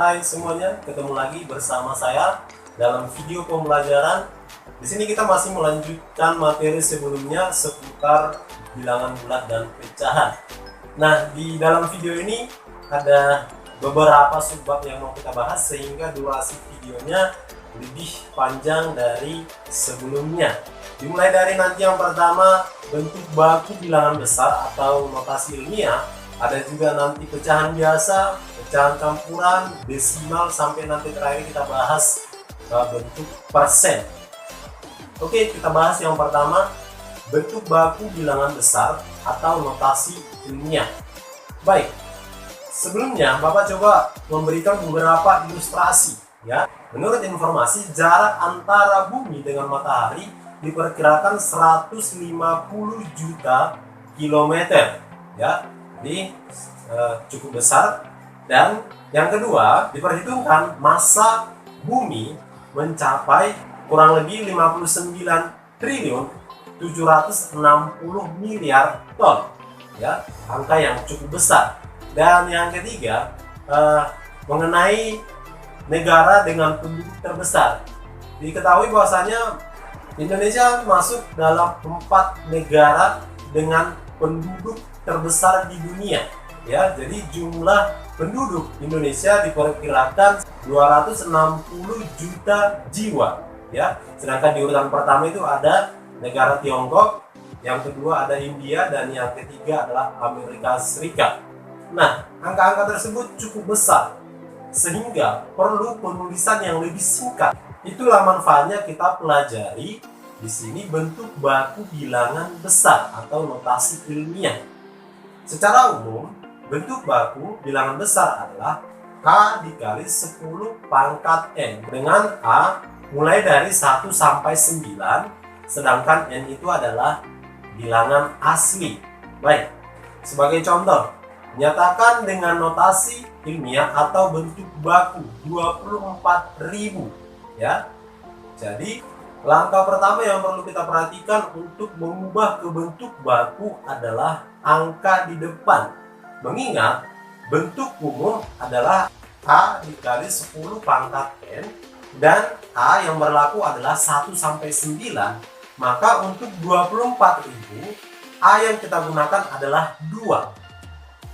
Hai semuanya, ketemu lagi bersama saya dalam video pembelajaran. Di sini kita masih melanjutkan materi sebelumnya seputar bilangan bulat dan pecahan. Nah, di dalam video ini ada beberapa subbab yang mau kita bahas sehingga durasi videonya lebih panjang dari sebelumnya. Dimulai dari nanti yang pertama, bentuk baku bilangan besar atau notasi ilmiah. Ada juga nanti pecahan biasa, pecahan campuran, desimal, sampai nanti terakhir kita bahas bentuk persen. Oke, kita bahas yang pertama, bentuk baku bilangan besar atau notasi ilmiah. Baik, sebelumnya Bapak coba memberikan beberapa ilustrasi ya. Menurut informasi, jarak antara bumi dengan matahari diperkirakan 150 juta kilometer ya. Jadi cukup besar. Dan yang kedua, diperhitungkan massa bumi mencapai kurang lebih 59 triliun 760 miliar ton ya, angka yang cukup besar. Dan yang ketiga, mengenai negara dengan penduduk terbesar, diketahui bahwasanya Indonesia masuk dalam 4 negara dengan penduduk terbesar di dunia ya. Jadi jumlah penduduk Indonesia diperkirakan 260 juta jiwa ya. Sedangkan di urutan pertama itu ada negara Tiongkok, yang kedua ada India, dan yang ketiga adalah Amerika Serikat. Nah, angka-angka tersebut cukup besar sehingga perlu penulisan yang lebih singkat. Itulah manfaatnya kita pelajari di sini bentuk baku bilangan besar atau notasi ilmiah. Secara umum, bentuk baku bilangan besar adalah A dikali 10 pangkat N, dengan A mulai dari 1 sampai 9, sedangkan N itu adalah bilangan asli. Baik, sebagai contoh, nyatakan dengan notasi ilmiah atau bentuk baku 24.000 ya. Jadi langkah pertama yang perlu kita perhatikan untuk mengubah ke bentuk baku adalah angka di depan. Mengingat bentuk umum adalah A dikali 10 pangkat N, dan A yang berlaku adalah 1 sampai 9. Maka untuk 24.000, A yang kita gunakan adalah 2.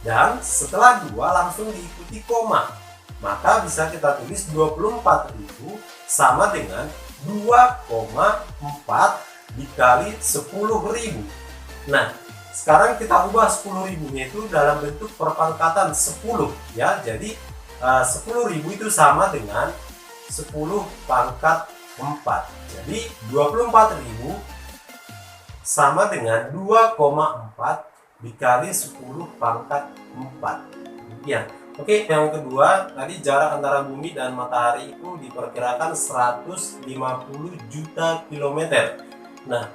Dan setelah 2 langsung diikuti koma. Maka bisa kita tulis 24.000 sama dengan 2,4 dikali 10.000. Nah, sekarang kita ubah 10.000-nya itu dalam bentuk perpangkatan 10 ya. Jadi 10.000 itu sama dengan 10 pangkat 4. Jadi 24.000 sama dengan 2,4 dikali 10 pangkat 4. Ya. Oke, yang kedua, tadi jarak antara bumi dan matahari itu diperkirakan 150 juta kilometer. Nah,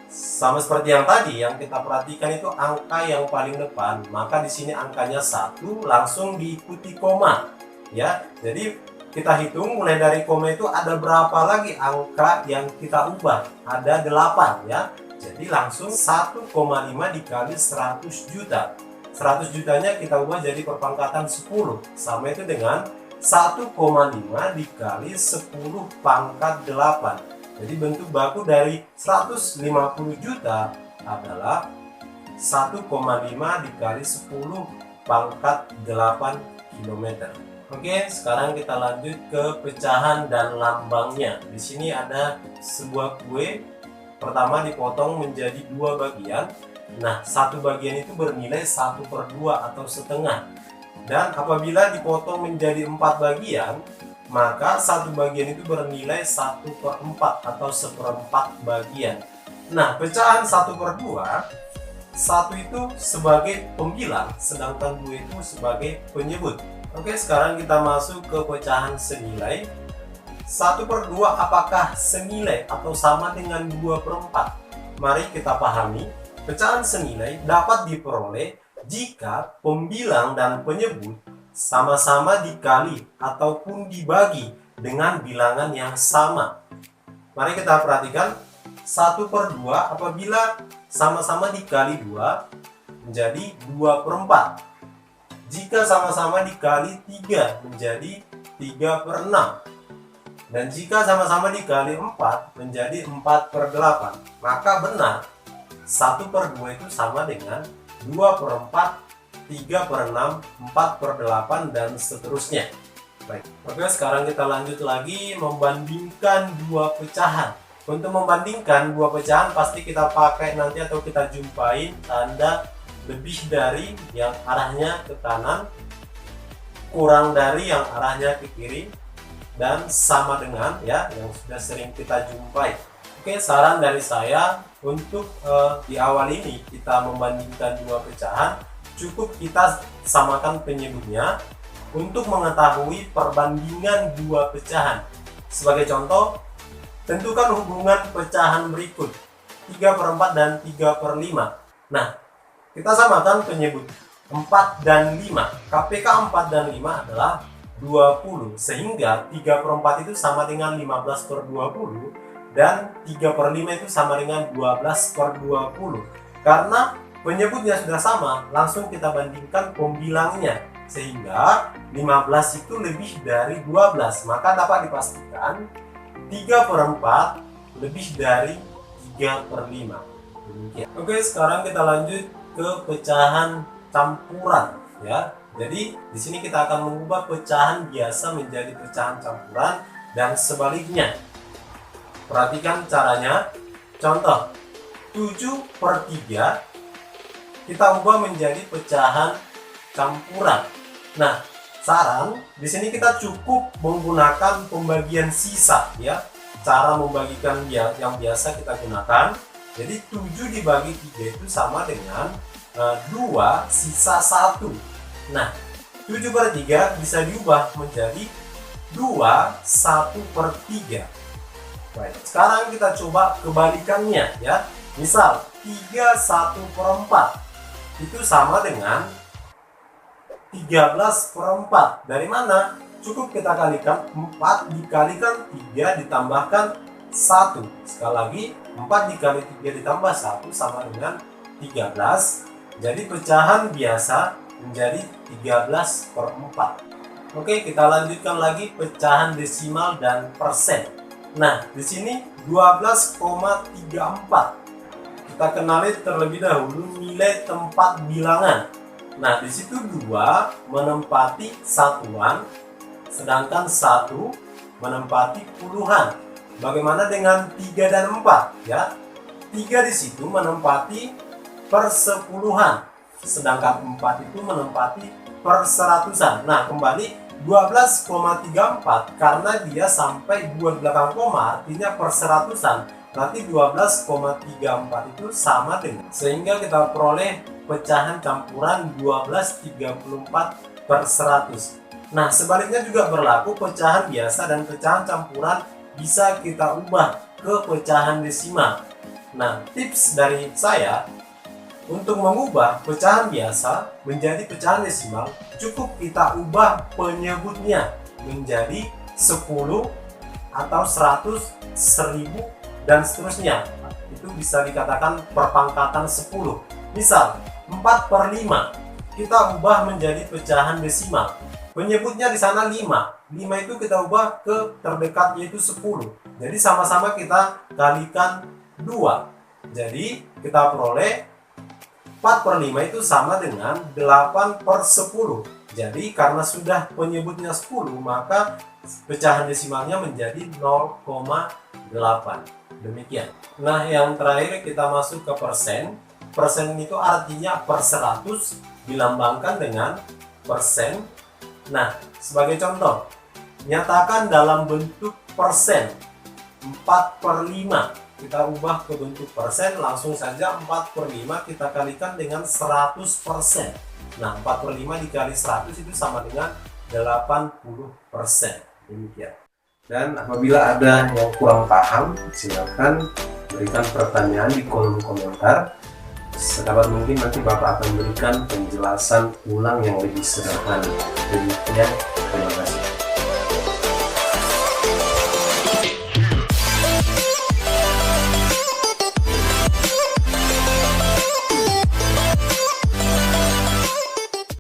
sama seperti yang tadi, yang kita perhatikan itu angka yang paling depan, maka di sini angkanya 1 langsung diikuti koma. Ya, jadi kita hitung mulai dari koma itu ada berapa lagi angka yang kita ubah? Ada 8 ya. Jadi langsung 1,5 dikali 100 juta. 100 jutanya kita ubah jadi perpangkatan 10, sama itu dengan 1,5 dikali 10 pangkat 8. Jadi bentuk baku dari 150 juta adalah 1,5 dikali 10 pangkat 8 km. Oke, sekarang kita lanjut ke pecahan dan lambangnya. Di sini ada sebuah kue. Pertama dipotong menjadi 2 bagian. Nah, satu bagian itu bernilai 1/2 atau setengah. Dan apabila dipotong menjadi 4 bagian, maka satu bagian itu bernilai 1/4 atau 1/4 bagian. Nah, pecahan 1/2, 1 itu sebagai pembilang, sedangkan 2 itu sebagai penyebut. Oke, sekarang kita masuk ke pecahan senilai. 1/2 apakah senilai atau sama dengan 2/4? Mari kita pahami. Pecahan senilai dapat diperoleh jika pembilang dan penyebut sama-sama dikali ataupun dibagi dengan bilangan yang sama. Mari kita perhatikan. 1/2 apabila sama-sama dikali 2 menjadi 2/4. Jika sama-sama dikali 3 menjadi 3/6. Dan jika sama-sama dikali 4 menjadi 4/8, maka benar 1/2 itu sama dengan 2/4, 3/6, 4/8, dan seterusnya. Baik, oke, sekarang kita lanjut lagi membandingkan dua pecahan. Untuk membandingkan dua pecahan pasti kita pakai nanti atau kita jumpain tanda lebih dari yang arahnya ke kanan, kurang dari yang arahnya ke kiri, dan sama dengan ya yang sudah sering kita jumpai. Oke, saran dari saya untuk di awal ini kita membandingkan dua pecahan, cukup kita samakan penyebutnya untuk mengetahui perbandingan dua pecahan. Sebagai contoh, tentukan hubungan pecahan berikut 3/4 dan 3/5. Nah, kita samakan penyebut 4 dan 5. KPK 4 dan 5 adalah 20, sehingga 3/4 itu sama dengan 15/20 dan 3/5 itu sama dengan 12/20. Karena penyebutnya sudah sama, langsung kita bandingkan pembilangnya, sehingga 15 itu lebih dari 12, maka dapat dipastikan 3/4 lebih dari 3/5. Demikian. Oke, sekarang kita lanjut ke pecahan campuran ya. Jadi di sini kita akan mengubah pecahan biasa menjadi pecahan campuran dan sebaliknya. Perhatikan caranya. Contoh 7/3 kita ubah menjadi pecahan campuran. Nah, saran di sini kita cukup menggunakan pembagian sisa ya. Cara membagikan yang biasa kita gunakan. Jadi 7 dibagi 3 itu sama dengan 2 sisa 1. Nah, 7/3 bisa diubah menjadi 2 1/3. Baik, sekarang kita coba kebalikannya ya. Misal 3 1/4 itu sama dengan 13/4. Dari mana? Cukup kita kalikan 4 dikalikan 3 ditambahkan 1. Sekali lagi 4 dikali 3 ditambah 1 sama dengan 13. Jadi pecahan biasa menjadi 13/4. Oke, kita lanjutkan lagi pecahan desimal dan persen. Nah, di sini 12,34. Kita kenali terlebih dahulu nilai tempat bilangan. Nah, di situ 2 menempati satuan, sedangkan 1 menempati puluhan. Bagaimana dengan 3 dan 4 ya? 3 di situ menempati persepuluhan, sedangkan 4 itu menempati perseratusan. Nah, kembali 12,34 karena dia sampai 2 belakang koma artinya perseratusan. Berarti 12,34 itu sama dengan, sehingga kita peroleh pecahan campuran 1234/100. Nah, sebaliknya juga berlaku, pecahan biasa dan pecahan campuran bisa kita ubah ke pecahan desimal. Nah, tips dari saya untuk mengubah pecahan biasa menjadi pecahan desimal, cukup kita ubah penyebutnya menjadi 10 atau 100, 1000, dan seterusnya. Itu bisa dikatakan perpangkatan 10. Misal 4/5 kita ubah menjadi pecahan desimal. Penyebutnya di sana 5. 5 itu kita ubah ke terdekat, yaitu 10. Jadi sama-sama kita kalikan 2. Jadi kita peroleh 4/5 itu sama dengan 8/10. Jadi karena sudah penyebutnya 10, maka pecahan desimalnya menjadi 0,8. Demikian. Nah, yang terakhir kita masuk ke persen. Persen itu artinya per 100 dilambangkan dengan persen. Nah, sebagai contoh, nyatakan dalam bentuk persen 4/5. Kita ubah ke bentuk persen, langsung saja 4/5 kita kalikan dengan 100%. Nah, 4/5 dikali 100 itu sama dengan 80%. Demikian. Dan apabila ada yang kurang paham, silakan berikan pertanyaan di kolom komentar. Sedapat mungkin nanti Bapak akan berikan penjelasan ulang yang lebih sederhana. Demikian.